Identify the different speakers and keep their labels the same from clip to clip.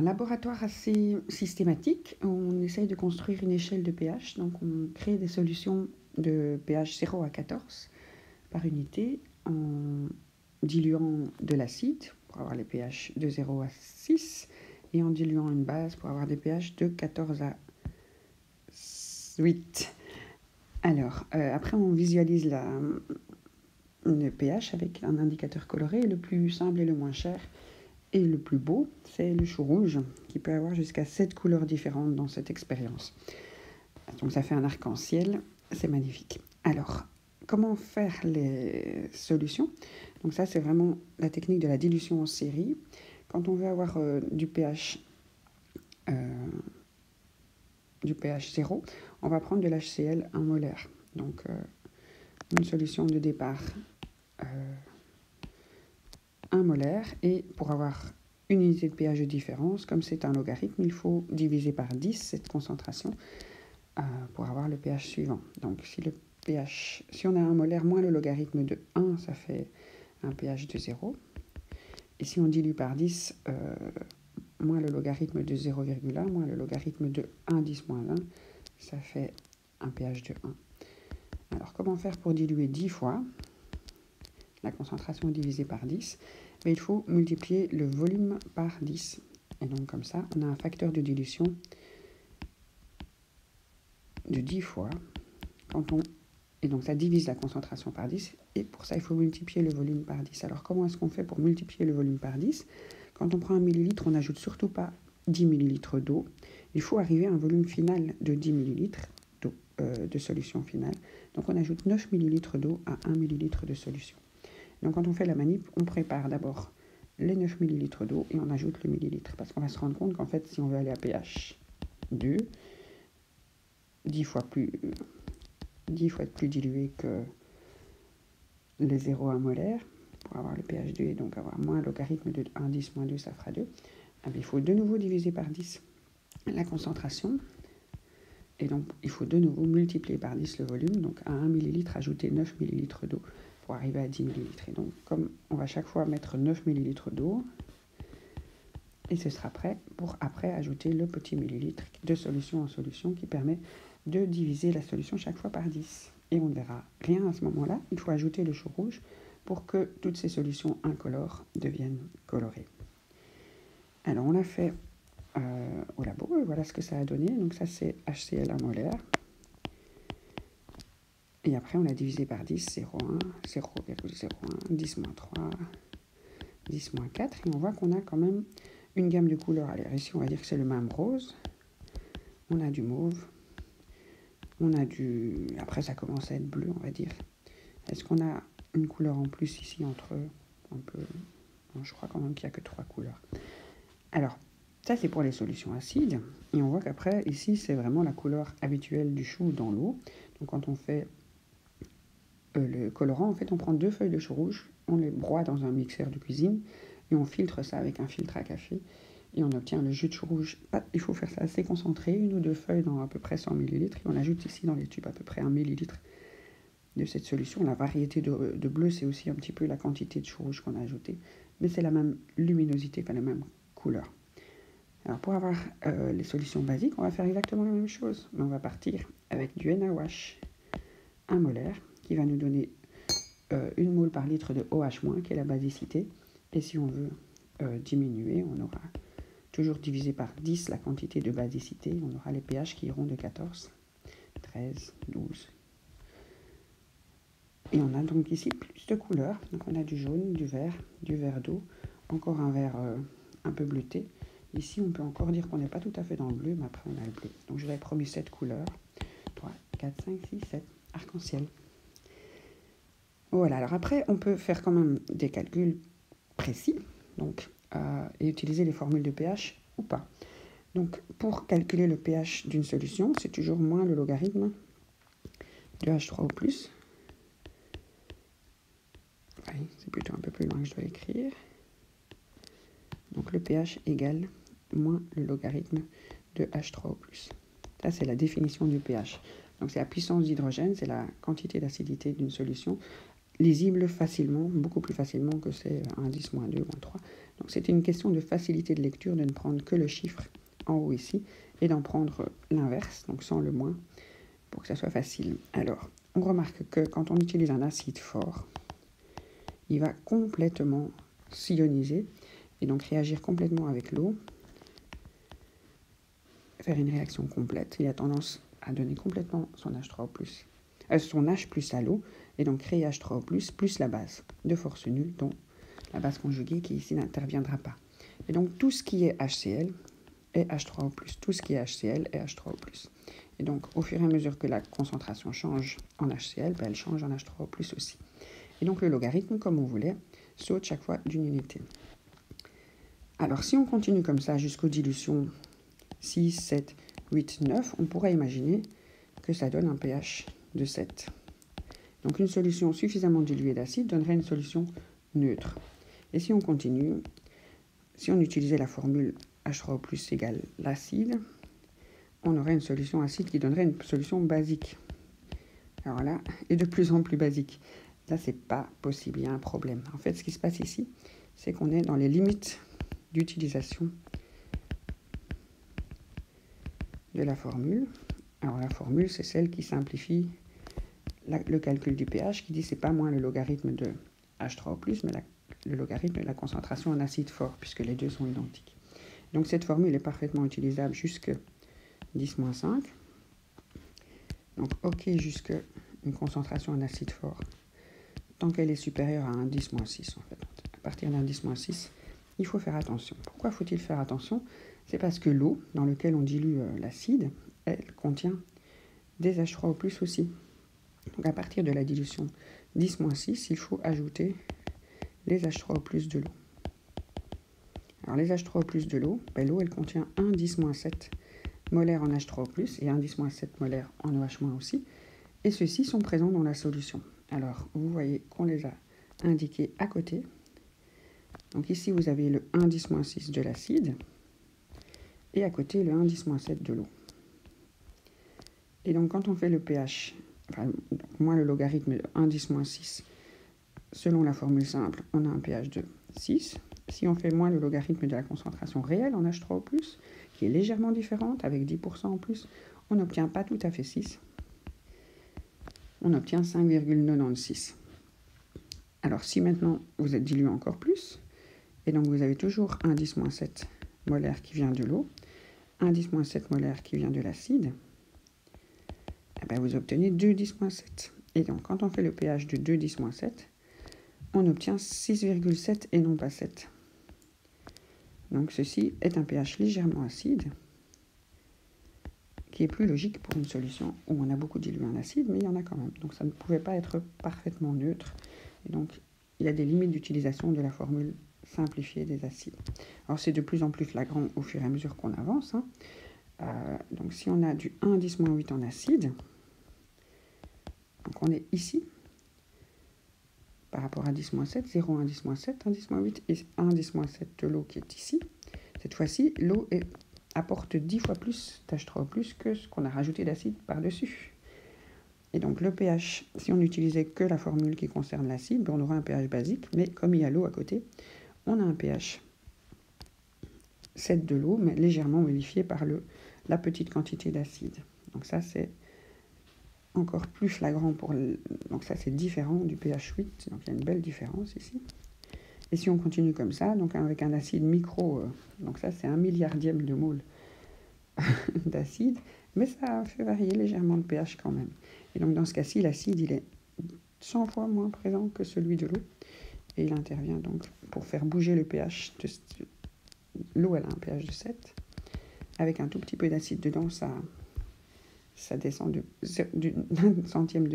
Speaker 1: laboratoire assez systématique. On essaye de construire une échelle de pH. Donc, on crée des solutions de pH 0 à 14 par unité en diluant de l'acide pour avoir les pH de 0 à 6 et en diluant une base pour avoir des pH de 14 à 8. Alors, après, on visualise le pH avec un indicateur coloré. Le plus simple et le moins cher et le plus beau, c'est le chou rouge, qui peut avoir jusqu'à 7 couleurs différentes dans cette expérience. Donc ça fait un arc-en-ciel, c'est magnifique. Alors, comment faire les solutions? Donc ça, c'est vraiment la technique de la dilution en série. Quand on veut avoir du pH 0, on va prendre de l'HCl 1 molaire. Donc, une solution de départ 1 molaire. Et pour avoir une unité de pH de différence, comme c'est un logarithme, il faut diviser par 10 cette concentration pour avoir le pH suivant. Donc, si on a 1 molaire moins le logarithme de 1, ça fait un pH de 0. Et si on dilue par 10, moins le logarithme de 0,1, moins le logarithme de 1, 10 moins 1, ça fait un pH de 1. Alors, comment faire pour diluer 10 fois la concentration divisée par 10? Mais il faut multiplier le volume par 10. Et donc, comme ça, on a un facteur de dilution de 10 fois. Et donc, ça divise la concentration par 10. Et pour ça, il faut multiplier le volume par 10. Alors, comment est-ce qu'on fait pour multiplier le volume par 10? Quand on prend 1 millilitre, on n'ajoute surtout pas 10 millilitres d'eau. Il faut arriver à un volume final de 10 millilitres de solution finale. Donc, on ajoute 9 millilitres d'eau à 1 millilitre de solution. Donc, quand on fait la manip, on prépare d'abord les 9 millilitres d'eau et on ajoute le millilitre. Parce qu'on va se rendre compte qu'en fait, si on veut aller à pH 2, 10 fois plus dilué que les 0,1 molaire pour avoir le pH 2 et donc avoir moins le logarithme de 1, 10 moins 2, ça fera 2. Il faut de nouveau diviser par 10 la concentration. Et donc, il faut de nouveau multiplier par 10 le volume. Donc, à 1 millilitre, ajouter 9 millilitres d'eau pour arriver à 10 millilitres. Et donc, comme on va chaque fois mettre 9 millilitres d'eau, et ce sera prêt pour après ajouter le petit millilitre de solution en solution qui permet de diviser la solution chaque fois par 10. Et on ne verra rien à ce moment-là. Il faut ajouter le chou rouge pour que toutes ces solutions incolores deviennent colorées. Alors, on l'a fait au labo, et voilà ce que ça a donné. Donc ça, c'est HCl 1 molaire. Et après, on l'a divisé par 10, 0,1, 0,01, 10 moins 3, 10 moins 4. Et on voit qu'on a quand même une gamme de couleurs. Alors ici, on va dire que c'est le même rose. On a du mauve. On a du... Après, ça commence à être bleu, on va dire. Est-ce qu'on a une couleur en plus ici entre eux? Un peu... Bon, je crois quand même qu'il n'y a que 3 couleurs. Alors, ça, c'est pour les solutions acides. Et on voit qu'après, ici, c'est vraiment la couleur habituelle du chou dans l'eau. Donc, quand on fait le colorant, en fait, on prend 2 feuilles de chou rouge, on les broie dans un mixeur de cuisine et on filtre ça avec un filtre à café. Et on obtient le jus de chou rouge. Il faut faire ça assez concentré, 1 ou 2 feuilles dans à peu près 100 ml. Et on ajoute ici dans les tubes à peu près 1 millilitre de cette solution. La variété de bleu, c'est aussi un petit peu la quantité de chou rouge qu'on a ajouté. Mais c'est la même luminosité, enfin la même couleur. Alors pour avoir les solutions basiques, on va faire exactement la même chose. Mais on va partir avec du NaOH 1 molaire qui va nous donner 1 mole par litre de OH-, qui est la basicité. Et si on veut diminuer, on aura toujours divisé par 10 la quantité de basicité. On aura les pH qui iront de 14, 13, 12. Et on a donc ici plus de couleurs. Donc on a du jaune, du vert d'eau, encore un vert un peu bleuté. Ici, on peut encore dire qu'on n'est pas tout à fait dans le bleu, mais après on a le bleu. Donc je vais promis 7 couleurs. 3, 4, 5, 6, 7. Arc-en-ciel. Voilà, alors après, on peut faire quand même des calculs précis, donc, et utiliser les formules de pH ou pas. Donc, pour calculer le pH d'une solution, c'est toujours moins le logarithme de H3O+. Oui, c'est plutôt un peu plus loin que je dois écrire. Donc, le pH égale moins le logarithme de H3O+. Ça, c'est la définition du pH. Donc, c'est la puissance d'hydrogène, c'est la quantité d'acidité d'une solution. lisible facilement, beaucoup plus facilement que c'est un 10, moins 2, moins 3. Donc c'est une question de facilité de lecture, de ne prendre que le chiffre en haut ici, et d'en prendre l'inverse, donc sans le moins, pour que ça soit facile. Alors, on remarque que quand on utilise un acide fort, il va complètement s'ioniser, et donc réagir complètement avec l'eau, faire une réaction complète. Il a tendance à donner complètement son H3O+, son H+ à l'eau, et donc créer H3O+, plus la base de force nulle, dont la base conjuguée qui ici n'interviendra pas. Et donc tout ce qui est HCl est H3O+, tout ce qui est HCl est H3O+. Et donc au fur et à mesure que la concentration change en HCl, elle change en H3O+ aussi. Et donc le logarithme, comme on voulait, saute chaque fois d'une unité. Alors si on continue comme ça jusqu'aux dilutions 6, 7, 8, 9, on pourrait imaginer que ça donne un pH de 7. Donc une solution suffisamment diluée d'acide donnerait une solution neutre. Et si on continue, si on utilisait la formule H3O+ égale l'acide, on aurait une solution acide qui donnerait une solution basique. Alors là, et de plus en plus basique. Là, c'est pas possible, il y a un problème. En fait, ce qui se passe ici, c'est qu'on est dans les limites d'utilisation de la formule. Alors la formule, c'est celle qui simplifie le calcul du pH, qui dit que ce n'est pas moins le logarithme de H3O+, mais le logarithme de la concentration en acide fort, puisque les deux sont identiques. Donc cette formule est parfaitement utilisable jusque 10-5. Donc OK jusque une concentration en acide fort, tant qu'elle est supérieure à un 10-6 en fait. À partir d'un 10-6, il faut faire attention. Pourquoi faut-il faire attention? C'est parce que l'eau dans laquelle on dilue l'acide, elle contient des H3O+ aussi. Donc à partir de la dilution 10-6, il faut ajouter les H3O+ de l'eau. Alors les H3O+ de l'eau, l'eau elle contient 1 10-7 molaires en H3O+, et 1 10-7 molaires en OH- aussi, et ceux-ci sont présents dans la solution. Alors vous voyez qu'on les a indiqués à côté. Donc ici vous avez le 1 10-6 de l'acide, et à côté le 1 10-7 de l'eau. Et donc quand on fait le pH, moins le logarithme de 1 10-6, selon la formule simple, on a un pH de 6. Si on fait moins le logarithme de la concentration réelle en H3O+, qui est légèrement différente, avec 10% en plus, on n'obtient pas tout à fait 6. On obtient 5,96. Alors si maintenant vous êtes dilué encore plus, et donc vous avez toujours 1 10-7 molaire qui vient de l'eau, 1 10-7 molaire qui vient de l'acide, vous obtenez 2 10-7. Et donc quand on fait le pH de 2 10-7, on obtient 6,7 et non pas 7. Donc ceci est un pH légèrement acide, qui est plus logique pour une solution où on a beaucoup dilué en acide, mais il y en a quand même. Donc ça ne pouvait pas être parfaitement neutre. Et donc il y a des limites d'utilisation de la formule simplifiée des acides. Alors c'est de plus en plus flagrant au fur et à mesure qu'on avance. Donc si on a du 1 10-8 en acide, donc on est ici, par rapport à 10-7, 0, 1 10-7, 1 10-8 et 1 10-7 de l'eau qui est ici. Cette fois-ci, l'eau apporte 10 fois plus d'H3O+ que ce qu'on a rajouté d'acide par-dessus. Et donc le pH, si on n'utilisait que la formule qui concerne l'acide, on aurait un pH basique, mais comme il y a l'eau à côté, on a un pH 7 de l'eau, mais légèrement modifié par la petite quantité d'acide. Donc ça, c'est encore plus flagrant donc ça c'est différent du pH 8, donc il y a une belle différence ici. Et si on continue comme ça, donc avec un acide micro, donc ça c'est 1 milliardième de mole d'acide, mais ça fait varier légèrement le pH quand même. Et donc dans ce cas-ci, l'acide il est 100 fois moins présent que celui de l'eau, et il intervient donc pour faire bouger le pH. L'eau elle a un pH de 7, avec un tout petit peu d'acide dedans, ça descend d'un centième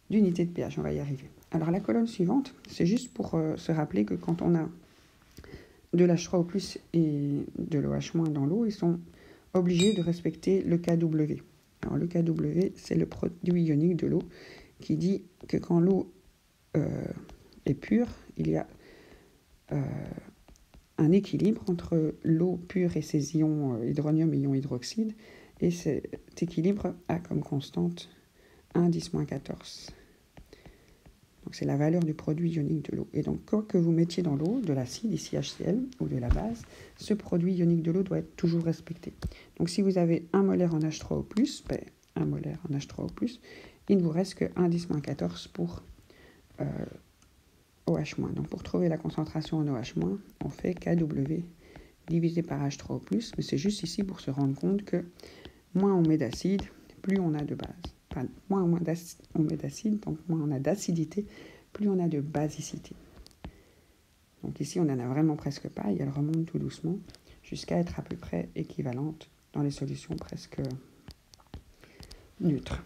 Speaker 1: d'unité de pH, on va y arriver. Alors la colonne suivante, c'est juste pour se rappeler que quand on a de l'H3O+ et de l'OH- dans l'eau, ils sont obligés de respecter le KW. Alors le KW, c'est le produit ionique de l'eau qui dit que quand l'eau est pure, il y a un équilibre entre l'eau pure et ses ions hydronium et ion hydroxyde, et cet équilibre a comme constante 1 10-14. Donc c'est la valeur du produit ionique de l'eau. Et donc quoi que vous mettiez dans l'eau, de l'acide, ici HCl, ou de la base, ce produit ionique de l'eau doit être toujours respecté. Donc si vous avez 1 molaire en H3O+, 1 molaire en H3O+, il ne vous reste que 1 10-14 pour OH-. Donc pour trouver la concentration en OH-, on fait KW divisé par H3O+, mais c'est juste ici pour se rendre compte que moins on met d'acide, plus on a de base. Enfin, moins on met d'acide, donc moins on a d'acidité, plus on a de basicité. Donc ici, on n'en a vraiment presque pas, et elle remonte tout doucement jusqu'à être à peu près équivalente dans les solutions presque neutres.